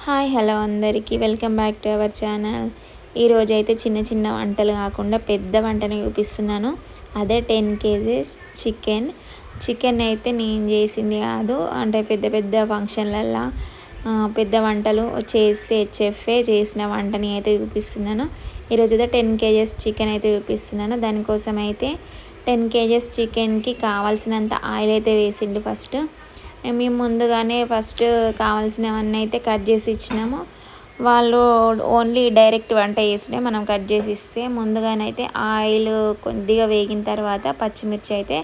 Hi hello అందరికీ welcome back to our channel. ఈరోజైతే చిన్న చిన్న వంటలు కాకుండా పెద్ద వంటని చూపిస్తున్నాను. అదే 10 కేజీస్ చికెన్ అయితే నేను చేసింది కాదు. అంటే పెద్ద పెద్ద ఫంక్షన్లల్లో పెద్ద వంటలు చేసే చెఫే చేసిన వంటని అయితే చూపిస్తున్నాను. ఈరోజు అయితే 10 కేజీస్ చికెన్ అయితే చూపిస్తున్నాను. దానికోసం అయితే 10 కేజీస్ చికెన్కి కావాల్సినంత ఆయిల్ అయితే వేసిండు. మేము ముందుగానే కావాల్సినవన్నీ అయితే కట్ చేసి ఇచ్చినాము. వాళ్ళు ఓన్లీ డైరెక్ట్ వంట చేసినే మనం కట్ చేసి ఇస్తే, ముందుగానైతే ఆయిల్ కొద్దిగా వేగిన తర్వాత పచ్చిమిర్చి అయితే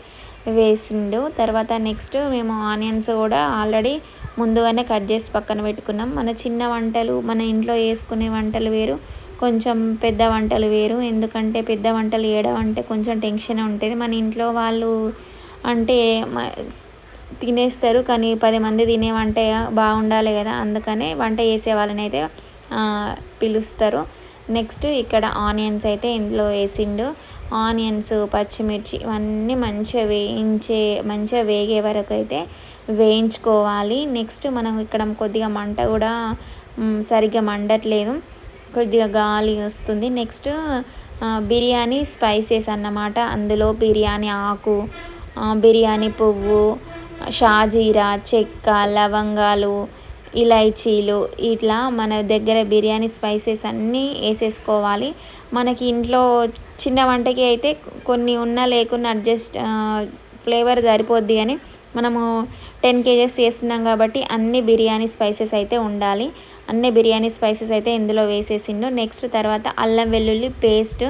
వేసిండు. తర్వాత నెక్స్ట్ మేము ఆనియన్స్ కూడా ఆల్రెడీ ముందుగానే కట్ చేసి పక్కన పెట్టుకున్నాం. మన చిన్న వంటలు, మన ఇంట్లో వేసుకునే వంటలు వేరు, కొంచెం పెద్ద వంటలు వేరు. ఎందుకంటే పెద్ద వంటలు చేయడం అంటే కొంచెం టెన్షన్ ఉంటుంది. మన ఇంట్లో వాళ్ళు అంటే తినేస్తారు, కానీ 10 మంది తినే వంట బాగుండాలి కదా, అందుకనే వంట చేసే వాళ్ళని అయితే పిలుస్తారు. నెక్స్ట్ ఇక్కడ ఆనియన్స్ అయితే ఇందులో వేసిండు. ఆనియన్స్, పచ్చిమిర్చి ఇవన్నీ మంచిగా వేగే వరకు అయితే వేయించుకోవాలి. నెక్స్ట్ మనం ఇక్కడ కొద్దిగా మంట కూడా సరిగ్గా మండట్లేదు, కొద్దిగా గాలి వస్తుంది. నెక్స్ట్ బిర్యానీ స్పైసెస్ అన్నమాట. అందులో బిర్యానీ ఆకు, బిర్యానీ పువ్వు, షాజీరా, చెక్క, లవంగాలు, ఇలైచీలు, ఇట్లా మన దగ్గర బిర్యానీ స్పైసెస్ అన్నీ వేసేసుకోవాలి. మనకి ఇంట్లో చిన్న వంటకి అయితే కొన్ని ఉన్నా లేకున్నా అడ్జస్ట్ ఫ్లేవర్ సరిపోద్ది, అని మనము 10 కేజెస్ చేస్తున్నాం కాబట్టి అన్ని బిర్యానీ స్పైసెస్ అయితే ఉండాలి. అన్ని బిర్యానీ స్పైసెస్ అయితే ఇందులో వేసేసిండు. నెక్స్ట్ తర్వాత అల్లం వెల్లుల్లి పేస్ట్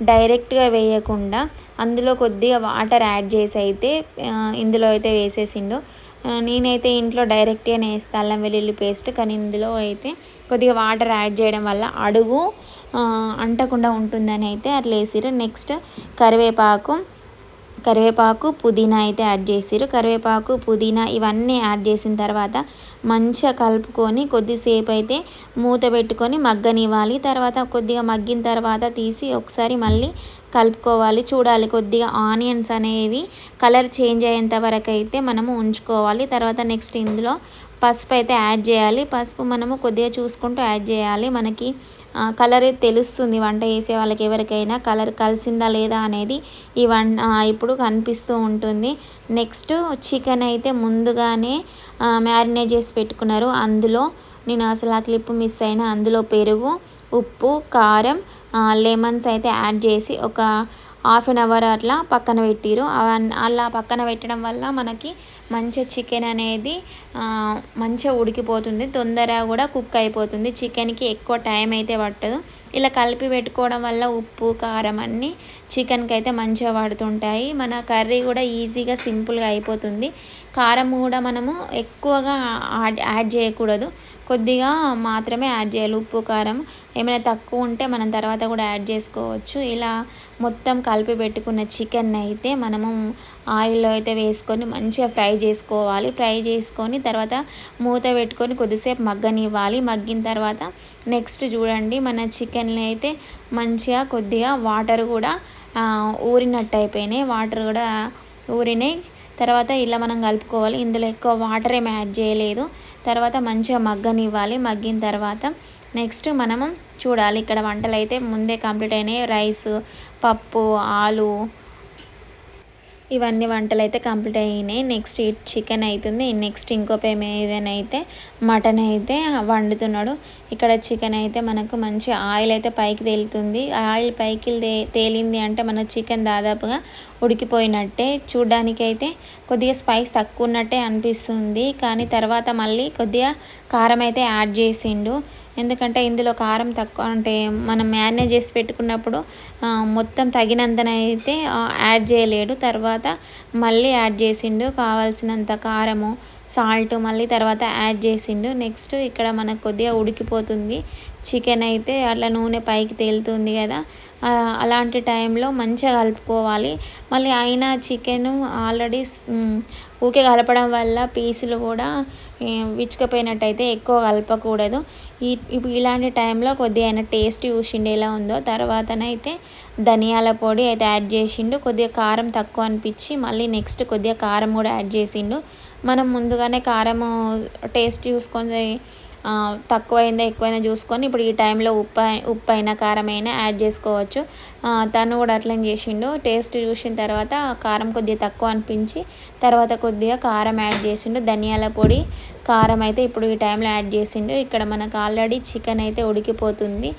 డైరెక్ట్గా వేయకుండా అందులో కొద్దిగా వాటర్ యాడ్ చేసి అయితే ఇందులో అయితే వేసేసిండు. నేనైతే ఇంట్లో డైరెక్ట్గానే వేస్తాను అల్లం వెల్లుల్లి పేస్ట్, కానీ ఇందులో అయితే కొద్దిగా వాటర్ యాడ్ చేయడం వల్ల అడుగు అంటకుండా ఉంటుందని అయితే అట్లా వేసిరు. నెక్స్ట్ కరివేపాకు, పుదీనా అయితే యాడ్ చేసిరు. కరివేపాకు, పుదీనా ఇవన్నీ యాడ్ చేసిన తర్వాత మంచిగా కలుపుకొని కొద్దిసేపు అయితే మూత పెట్టుకొని మగ్గనివ్వాలి. తర్వాత కొద్దిగా మగ్గిన తర్వాత తీసి ఒకసారి మళ్ళీ కలుపుకోవాలి. చూడాలి, కొద్దిగా ఆనియన్స్ అనేవి కలర్ చేంజ్ అయ్యేంత వరకు అయితే మనము ఉంచుకోవాలి. తర్వాత నెక్స్ట్ ఇందులో పసుపు అయితే యాడ్ చేయాలి. పసుపు మనము కొద్దిగా చూసుకుంటూ యాడ్ చేయాలి. మనకి కలర్ తెలుస్తుంది, వంట చేసే వాళ్ళకి ఎవరికైనా కలర్ కలిసిందా లేదా అనేది ఇప్పుడు కనిపిస్తూ ఉంటుంది. నెక్స్ట్ చికెన్ అయితే ముందుగానే మ్యారినేట్ చేసి పెట్టుకున్నారు. అందులో నేను అసలు ఆ క్లిప్ మిస్ అయినా, అందులో పెరుగు, ఉప్పు, కారం, లెమన్స్ అయితే యాడ్ చేసి ఒక ½ అన్ అవర్ అట్లా పక్కన పెట్టిరు. అలా పక్కన పెట్టడం వల్ల మనకి మంచిగా చికెన్ అనేది మంచిగా ఉడికిపోతుంది, తొందరగా కూడా కుక్ అయిపోతుంది. చికెన్కి ఎక్కువ టైం అయితే పట్టదు. ఇలా కలిపి పెట్టుకోవడం వల్ల ఉప్పు, కారం అన్నీ చికెన్కి అయితే మంచిగా పడుతుంటాయి. మన కర్రీ కూడా ఈజీగా సింపుల్గా అయిపోతుంది. కారం కూడా మనము ఎక్కువగా యాడ్ చేయకూడదు, కొద్దిగా మాత్రమే యాడ్ చేయాలి. ఉప్పు, కారం ఏమైనా తక్కువ ఉంటే మనం తర్వాత కూడా యాడ్ చేసుకోవచ్చు. ఇలా మొత్తం కలిపి పెట్టుకున్న చికెన్ అయితే మనము ఆయిల్లో అయితే వేసుకొని మంచిగా ఫ్రై చేసుకోవాలి. ఫ్రై చేసుకొని తర్వాత మూత పెట్టుకొని కొద్దిసేపు మగ్గనివ్వాలి. మగ్గిన తర్వాత నెక్స్ట్ చూడండి, మన చికెన్లో అయితే మంచిగా కొద్దిగా వాటర్ కూడా ఊరినట్టు అయిపోయినాయి. వాటర్ కూడా ఊరినాయి. తర్వాత ఇలా మనం కలుపుకోవాలి. ఇందులో ఎక్కువ వాటర్ ఏమి యాడ్ చేయలేదు. తర్వాత మంచిగా మగ్గనివ్వాలి. మగ్గిన తర్వాత నెక్స్ట్ మనము చూడాలి, ఇక్కడ వంటలు అయితే ముందే కంప్లీట్ అయినాయి. రైస్, పప్పు, ఆలు ఇవన్నీ వంటలు అయితే కంప్లీట్ అయినాయి. నెక్స్ట్ చికెన్ అవుతుంది. నెక్స్ట్ ఇంకో పే ఏదైనా అయితే మటన్ అయితే వండుతున్నాడు. ఇక్కడ చికెన్ అయితే మనకు మంచి ఆయిల్ అయితే పైకి తేలుతుంది. ఆయిల్ పైకి తేలింది అంటే మన చికెన్ దాదాపుగా ఉడికిపోయినట్టే. చూడ్డానికి అయితే కొద్దిగా స్పైస్ తక్కువ ఉన్నట్టే అనిపిస్తుంది, కానీ తర్వాత మళ్ళీ కొద్దిగా కారం అయితే యాడ్ చేసిండు. ఎందుకంటే ఇందులో కారం తక్కువ, అంటే మనం మ్యారినేట్ చేసి పెట్టుకున్నప్పుడు మొత్తం తగినంతనైతే యాడ్ చేయలేడు. తర్వాత మళ్ళీ యాడ్ చేసిండు కావాల్సినంత కారము, సాల్ట్ మళ్ళీ తర్వాత యాడ్ చేసిండు. నెక్స్ట్ ఇక్కడ మనకు కొద్దిగా ఉడికిపోతుంది చికెన్ అయితే, అట్లా నూనె పైకి తేలుతుంది కదా, అలాంటి టైంలో మంచిగా కలుపుకోవాలి. మళ్ళీ అయినా చికెన్ ఆల్రెడీ ఊకే కలపడం వల్ల పీసులు కూడా విచ్చుకపోయినట్టయితే ఎక్కువ కలపకూడదు. ఇప్పుడు ఇలాంటి టైంలో కొద్దిగా అయినా టేస్ట్ చూసిండు ఎలా ఉందో. తర్వాతనైతే ధనియాల పొడి అయితే యాడ్ చేసిండు. కొద్దిగా కారం తక్కువ అనిపించి మళ్ళీ నెక్స్ట్ కొద్దిగా కారం కూడా యాడ్ చేసిండు. మనం ముందుగానే కారము టేస్ట్ చూసుకొని తక్కువైందా ఎక్కువైందా చూసుకొని ఇప్పుడు ఈ టైంలో ఉప్పు అయినా కారం అయినా యాడ్ చేసుకోవచ్చు. తను కూడా అట్లనే చేసిండు. టేస్ట్ చూసిన తర్వాత కారం కొద్దిగా తక్కువ అనిపించి తర్వాత కొద్దిగా కారం యాడ్ చేసిండు. ధనియాల పొడి, కారం అయితే ఇప్పుడు ఈ టైంలో యాడ్ చేసిండు. ఇక్కడ మనకు ఆల్రెడీ చికెన్ అయితే ఉడికిపోతుంది.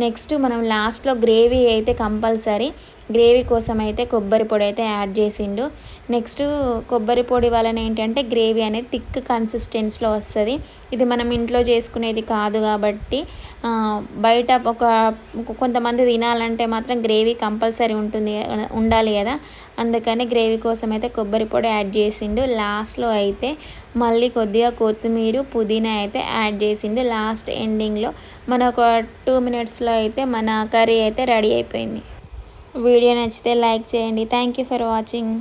నెక్స్ట్ మనం లాస్ట్లో గ్రేవీ అయితే కంపల్సరీ, గ్రేవీ కోసం అయితే కొబ్బరి పొడి అయితే యాడ్ చేసిండు. నెక్స్ట్ కొబ్బరి పొడి వలన ఏంటంటే గ్రేవీ అనేది థిక్ కన్సిస్టెన్సీలో వస్తుంది. ఇది మనం ఇంట్లో చేసుకునేది కాదు కాబట్టి బయట కొంతమంది తినాలంటే మాత్రం గ్రేవీ కంపల్సరీ ఉండాలి కదా, అందుకని గ్రేవీ కోసం అయితే కొబ్బరి పొడి యాడ్ చేసిండు. లాస్ట్లో అయితే మళ్ళీ కొద్దిగా కొత్తిమీర, పుదీనా అయితే యాడ్ చేసిండు. లాస్ట్ ఎండింగ్లో మన ఒక 2 మినిట్స్లో అయితే మన కర్రీ అయితే రెడీ అయిపోయింది. వీడియో నచ్చితే లైక్ చేయండి. Thank you for watching.